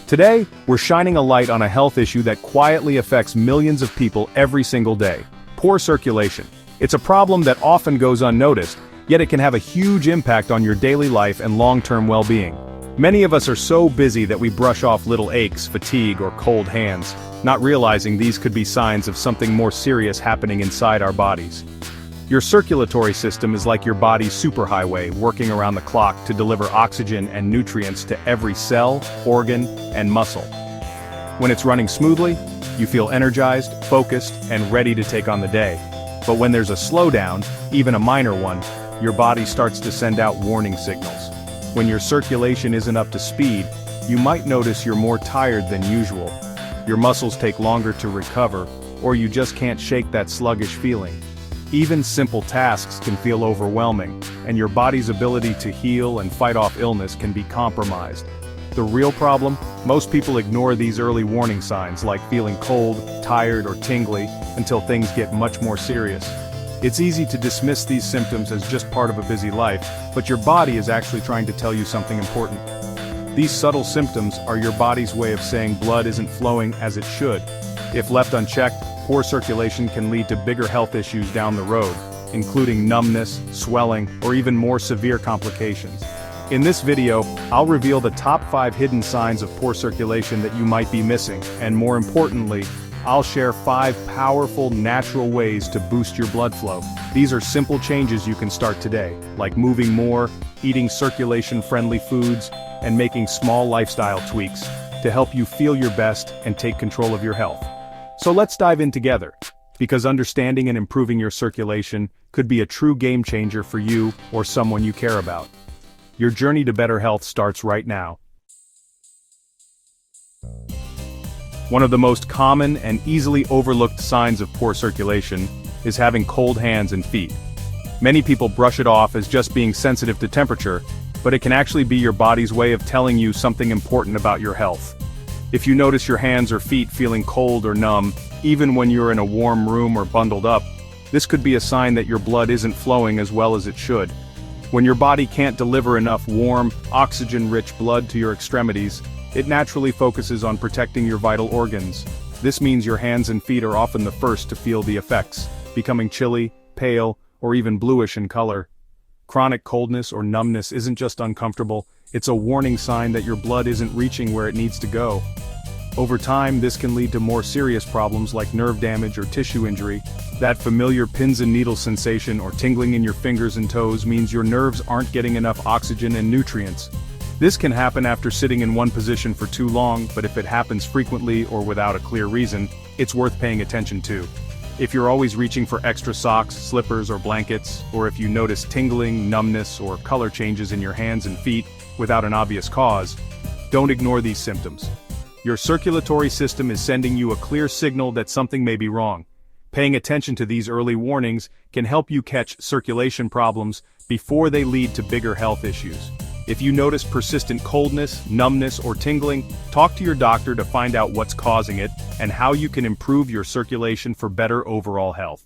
Today, we're shining a light on a health issue that quietly affects millions of people every single day: poor circulation. It's a problem that often goes unnoticed, yet it can have a huge impact on your daily life and long-term well-being. Many of us are so busy that we brush off little aches, fatigue, or cold hands, not realizing these could be signs of something more serious happening inside our bodies. Your circulatory system is like your body's superhighway working around the clock to deliver oxygen and nutrients to every cell, organ, and muscle. When it's running smoothly, you feel energized, focused, and ready to take on the day. But when there's a slowdown, even a minor one, your body starts to send out warning signals. When your circulation isn't up to speed, you might notice you're more tired than usual. Your muscles take longer to recover, or you just can't shake that sluggish feeling. Even simple tasks can feel overwhelming, and your body's ability to heal and fight off illness can be compromised. The real problem? Most people ignore these early warning signs like feeling cold, tired, or tingly until things get much more serious. It's easy to dismiss these symptoms as just part of a busy life, but your body is actually trying to tell you something important. These subtle symptoms are your body's way of saying blood isn't flowing as it should. If left unchecked, poor circulation can lead to bigger health issues down the road, including numbness, swelling, or even more severe complications. In this video, I'll reveal the top 5 hidden signs of poor circulation that you might be missing, and more importantly, I'll share 5 powerful, natural ways to boost your blood flow. These are simple changes you can start today, like moving more, eating circulation-friendly foods, and making small lifestyle tweaks to help you feel your best and take control of your health. So let's dive in together, because understanding and improving your circulation could be a true game changer for you or someone you care about. Your journey to better health starts right now. One of the most common and easily overlooked signs of poor circulation is having cold hands and feet. Many people brush it off as just being sensitive to temperature, but it can actually be your body's way of telling you something important about your health. If you notice your hands or feet feeling cold or numb, even when you're in a warm room or bundled up, this could be a sign that your blood isn't flowing as well as it should. When your body can't deliver enough warm, oxygen-rich blood to your extremities, it naturally focuses on protecting your vital organs. This means your hands and feet are often the first to feel the effects, becoming chilly, pale, or even bluish in color. Chronic coldness or numbness isn't just uncomfortable, it's a warning sign that your blood isn't reaching where it needs to go. Over time, this can lead to more serious problems like nerve damage or tissue injury. That familiar pins and needles sensation or tingling in your fingers and toes means your nerves aren't getting enough oxygen and nutrients. This can happen after sitting in one position for too long, but if it happens frequently or without a clear reason, it's worth paying attention to. If you're always reaching for extra socks, slippers, or blankets, or if you notice tingling, numbness, or color changes in your hands and feet without an obvious cause, don't ignore these symptoms. Your circulatory system is sending you a clear signal that something may be wrong. Paying attention to these early warnings can help you catch circulation problems before they lead to bigger health issues. If you notice persistent coldness, numbness, or tingling, talk to your doctor to find out what's causing it and how you can improve your circulation for better overall health.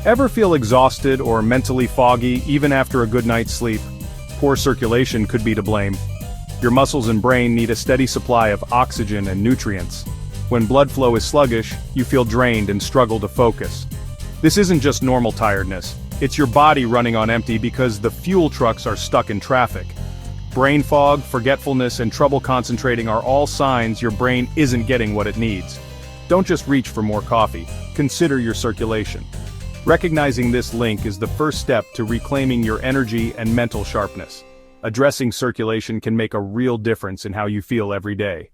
Ever feel exhausted or mentally foggy even after a good night's sleep? Poor circulation could be to blame. Your muscles and brain need a steady supply of oxygen and nutrients. When blood flow is sluggish, you feel drained and struggle to focus. This isn't just normal tiredness. It's your body running on empty because the fuel trucks are stuck in traffic. Brain fog, forgetfulness, and trouble concentrating are all signs your brain isn't getting what it needs. Don't just reach for more coffee. Consider your circulation. Recognizing this link is the first step to reclaiming your energy and mental sharpness. Addressing circulation can make a real difference in how you feel every day.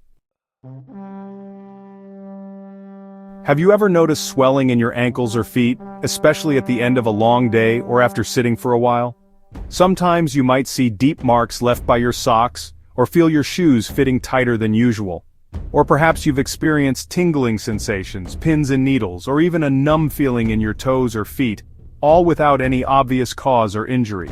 Have you ever noticed swelling in your ankles or feet, especially at the end of a long day or after sitting for a while? Sometimes you might see deep marks left by your socks, or feel your shoes fitting tighter than usual. Or perhaps you've experienced tingling sensations, pins and needles, or even a numb feeling in your toes or feet, all without any obvious cause or injury.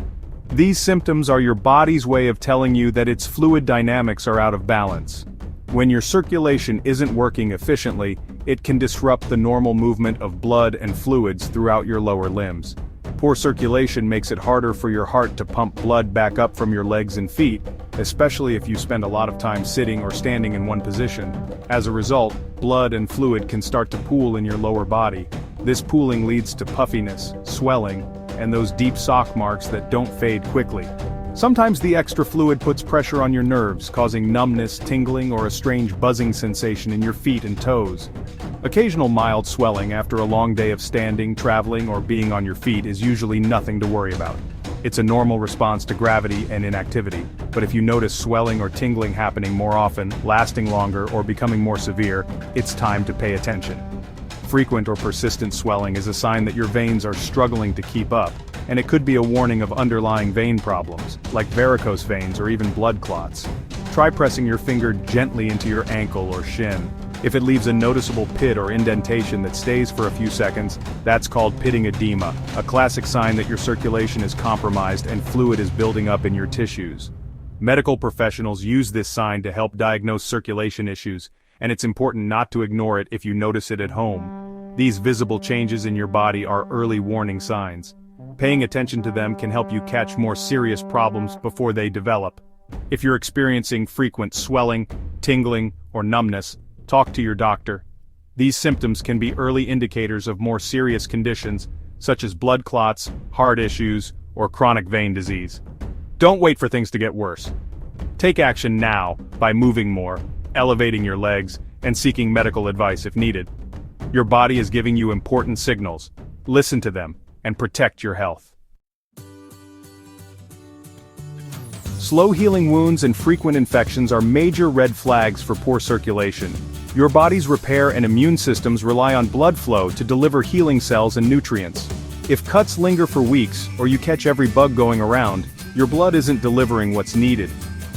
These symptoms are your body's way of telling you that its fluid dynamics are out of balance. When your circulation isn't working efficiently, it can disrupt the normal movement of blood and fluids throughout your lower limbs. Poor circulation makes it harder for your heart to pump blood back up from your legs and feet, especially if you spend a lot of time sitting or standing in one position. As a result, blood and fluid can start to pool in your lower body. This pooling leads to puffiness, swelling, and those deep sock marks that don't fade quickly. Sometimes the extra fluid puts pressure on your nerves, causing numbness, tingling, or a strange buzzing sensation in your feet and toes. Occasional mild swelling after a long day of standing, traveling, or being on your feet is usually nothing to worry about. It's a normal response to gravity and inactivity, but if you notice swelling or tingling happening more often, lasting longer, or becoming more severe, it's time to pay attention. Frequent or persistent swelling is a sign that your veins are struggling to keep up, and it could be a warning of underlying vein problems, like varicose veins or even blood clots. Try pressing your finger gently into your ankle or shin. If it leaves a noticeable pit or indentation that stays for a few seconds, that's called pitting edema, a classic sign that your circulation is compromised and fluid is building up in your tissues. Medical professionals use this sign to help diagnose circulation issues, and it's important not to ignore it if you notice it at home. These visible changes in your body are early warning signs. Paying attention to them can help you catch more serious problems before they develop. If you're experiencing frequent swelling, tingling, or numbness, talk to your doctor. These symptoms can be early indicators of more serious conditions, such as blood clots, heart issues, or chronic vein disease. Don't wait for things to get worse. Take action now by moving more, elevating your legs, and seeking medical advice if needed. Your body is giving you important signals. Listen to them and protect your health. Slow healing wounds and frequent infections are major red flags for poor circulation. Your body's repair and immune systems rely on blood flow to deliver healing cells and nutrients. If cuts linger for weeks, or you catch every bug going around, your blood isn't delivering what's needed.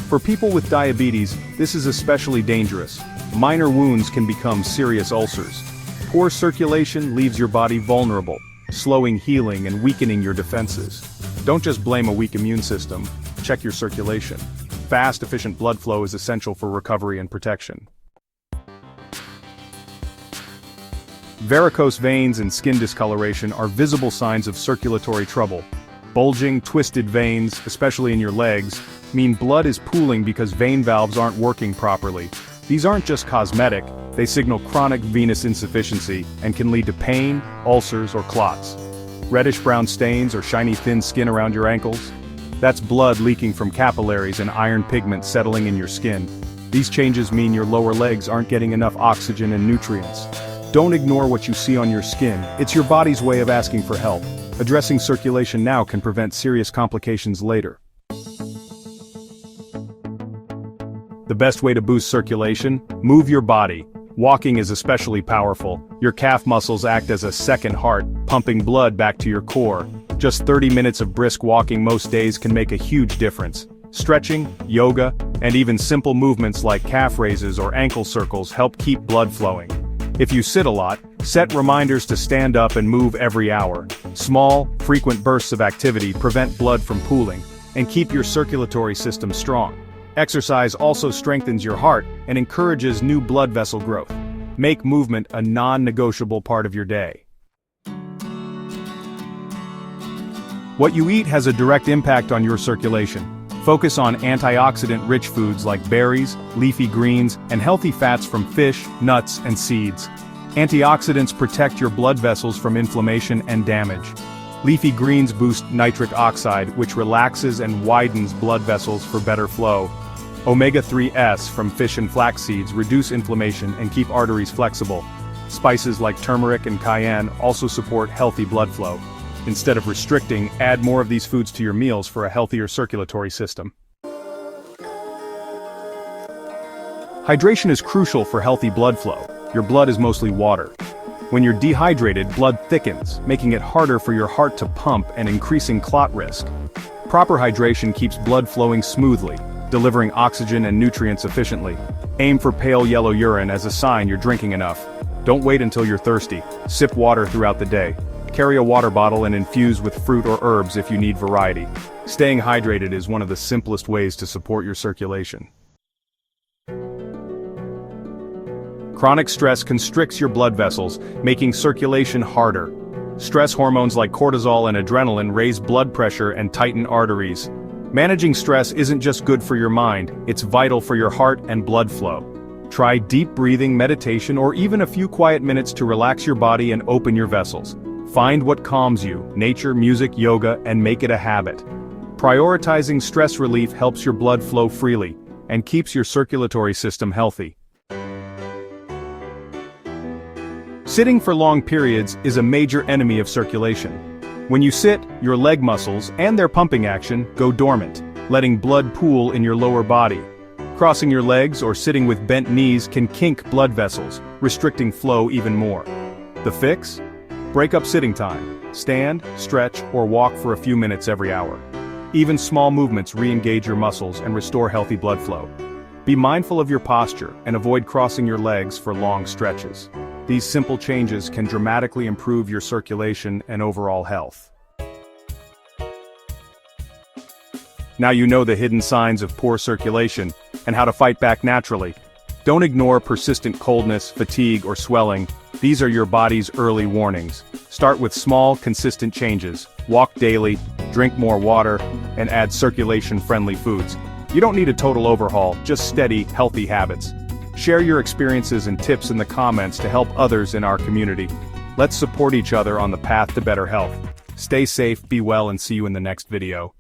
For people with diabetes, this is especially dangerous. Minor wounds can become serious ulcers. Poor circulation leaves your body vulnerable, slowing healing and weakening your defenses. Don't just blame a weak immune system. Check your circulation. Fast, efficient blood flow is essential for recovery and protection. Varicose veins and skin discoloration are visible signs of circulatory trouble. Bulging, twisted veins, especially in your legs, mean blood is pooling because vein valves aren't working properly. These aren't just cosmetic, they signal chronic venous insufficiency and can lead to pain, ulcers, or clots. Reddish-brown stains or shiny thin skin around your ankles? That's blood leaking from capillaries and iron pigment settling in your skin. These changes mean your lower legs aren't getting enough oxygen and nutrients. Don't ignore what you see on your skin. It's your body's way of asking for help. Addressing circulation now can prevent serious complications later. The best way to boost circulation? Move your body. Walking is especially powerful. Your calf muscles act as a second heart, pumping blood back to your core. Just 30 minutes of brisk walking most days can make a huge difference. Stretching, yoga, and even simple movements like calf raises or ankle circles help keep blood flowing. If you sit a lot, set reminders to stand up and move every hour. Small, frequent bursts of activity prevent blood from pooling and keep your circulatory system strong. Exercise also strengthens your heart and encourages new blood vessel growth. Make movement a non-negotiable part of your day. What you eat has a direct impact on your circulation. Focus on antioxidant-rich foods like berries, leafy greens, and healthy fats from fish, nuts, and seeds. Antioxidants protect your blood vessels from inflammation and damage. Leafy greens boost nitric oxide, which relaxes and widens blood vessels for better flow. Omega-3s from fish and flax seeds reduce inflammation and keep arteries flexible. Spices like turmeric and cayenne also support healthy blood flow. Instead of restricting, add more of these foods to your meals for a healthier circulatory system. Hydration is crucial for healthy blood flow. Your blood is mostly water. When you're dehydrated, blood thickens, making it harder for your heart to pump and increasing clot risk. Proper hydration keeps blood flowing smoothly, delivering oxygen and nutrients efficiently. Aim for pale yellow urine as a sign you're drinking enough. Don't wait until you're thirsty. Sip water throughout the day. Carry a water bottle and infuse with fruit or herbs if you need variety. Staying hydrated is one of the simplest ways to support your circulation. Chronic stress constricts your blood vessels, making circulation harder. Stress hormones like cortisol and adrenaline raise blood pressure and tighten arteries. Managing stress isn't just good for your mind, it's vital for your heart and blood flow. Try deep breathing, meditation, or even a few quiet minutes to relax your body and open your vessels. Find what calms you, nature, music, yoga, and make it a habit. Prioritizing stress relief helps your blood flow freely and keeps your circulatory system healthy. Sitting for long periods is a major enemy of circulation. When you sit, your leg muscles and their pumping action go dormant, letting blood pool in your lower body. Crossing your legs or sitting with bent knees can kink blood vessels, restricting flow even more. The fix? Break up sitting time. Stand, stretch, or walk for a few minutes every hour. Even small movements re-engage your muscles and restore healthy blood flow. Be mindful of your posture and avoid crossing your legs for long stretches. These simple changes can dramatically improve your circulation and overall health. Now you know the hidden signs of poor circulation and how to fight back naturally. Don't ignore persistent coldness, fatigue, or swelling. These are your body's early warnings. Start with small, consistent changes. Walk daily, drink more water, and add circulation-friendly foods. You don't need a total overhaul, just steady, healthy habits. Share your experiences and tips in the comments to help others in our community. Let's support each other on the path to better health. Stay safe, be well, and see you in the next video.